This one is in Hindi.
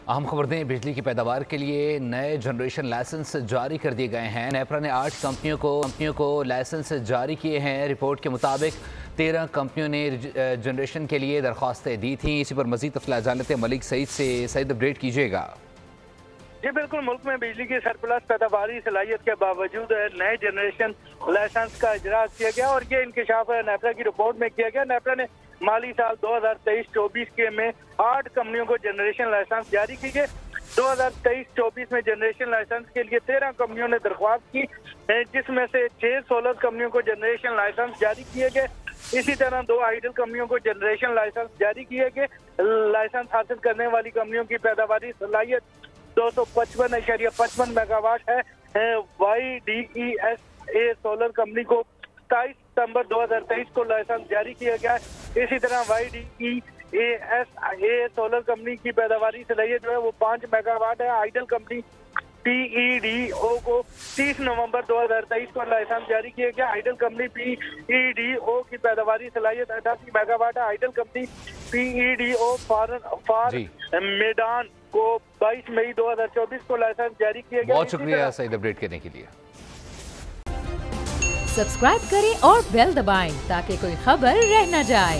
अहम खबर दें, बिजली की पैदावार के लिए नए जनरेशन लाइसेंस जारी कर दिए गए हैं। नेपरा ने 8 कंपनियों को लाइसेंस जारी किए हैं। रिपोर्ट के मुताबिक 13 कंपनियों ने जनरेशन के लिए दरख्वास्तें दी थी। इसी पर मजीद तफसीलात जान लेते हैं मलिक सईद से। सईद, अपडेट कीजिएगा। जी बिल्कुल, मुल्क में बिजली की सरप्लस पैदावारी सलाहियत के बावजूद नए जनरेशन लाइसेंस का इजरा किया गया और ये इंकशाफ नेपरा की रिपोर्ट में किया गया। नेपरा ने माली साल 2023-24 के में 8 कंपनियों को जनरेशन लाइसेंस जारी की गए। 2023-24 में जनरेशन लाइसेंस के लिए 13 कंपनियों ने दरख्वास्त की, जिसमें से 6 सोलर कंपनियों को जनरेशन लाइसेंस जारी किए गए। इसी तरह 2 आइडल कंपनियों को जनरेशन लाइसेंस जारी किए गए। लाइसेंस हासिल करने वाली कंपनियों की पैदावारी सलाहियत 255.55 मेगावाट है। YDESA सोलर कंपनी को 27 सितंबर 2023 को लाइसेंस जारी किया गया है। इसी तरह YDESA सोलर कंपनी की पैदावारी सलाहियत जो है वो 5 मेगावाट है। आइडल कंपनी PEDO को 30 नवंबर 2023 को लाइसेंस जारी किया गया। आइडल कंपनी PEDO की पैदावारी सलाहियत 88 मेगावाट है। आइडल कंपनी PEDO फार मैदान को 22 मई 2024 को लाइसेंस जारी किया गया। बहुत शुक्रिया सईद, अपडेट करने के लिए। सब्सक्राइब करें और बेल दबाएं ताकि कोई खबर रह न जाए।